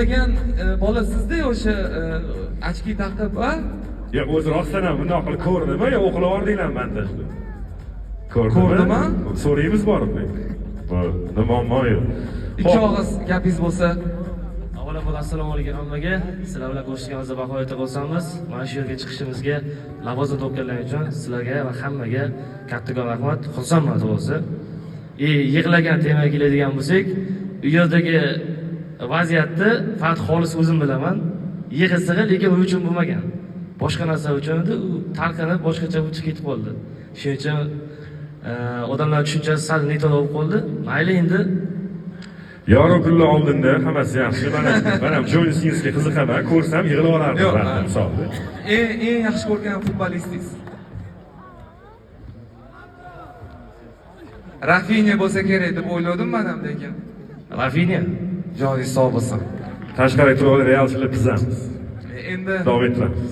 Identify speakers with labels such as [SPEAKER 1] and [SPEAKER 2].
[SPEAKER 1] yig'lagan bola sizda o'sha ochki taqib, a?
[SPEAKER 2] Ya o'zi rostdan ham bunday qilib ko'rdimi yo o'qilib ordinglar menda?
[SPEAKER 1] Ko'rdimi?
[SPEAKER 2] So'raymiz borib. Bu nima mo'yo?
[SPEAKER 1] Ikki og'iz gapingiz bo'lsa.
[SPEAKER 3] Avvalambor assalomu alaykum hammaga. Sizlar bilan ko'rishganimizda baqoyatda bo'lsangiz, mana shu yerga chiqishimizga lavozim topganlar uchun sizlarga va hammaga kattakon rahmat. Xursandman to'g'risi. Yig'lagan temaga keladigan bo'lsak, u yerdagi vaziyatni faqat xolis o'zim bilaman. Yig'isi lekin u uchun bo'lmagan. Boshqa narsa uchun edi, u talqinib boshqacha o'tib ketib qoldi. Shuning uchun odamlar tushunchasi sal neto'g'ri bo'lib qoldi. Mayli endi
[SPEAKER 2] Yorug'ullo oldinda hammasi yaxshi. Mana ham Jonisingizga qiziqaman, ko'rsam yig'lab olardim misolda.
[SPEAKER 1] Eng yaxshi ko'rgan futbolistingiz? Rafinha bo'lsa kerak deb o'yladim men ham lekin.
[SPEAKER 3] Rafinha
[SPEAKER 1] Joningiz sog' bo'lsin.
[SPEAKER 2] Tashqariga turib Realchilar bizamiz.
[SPEAKER 1] Endi
[SPEAKER 2] davom etamiz.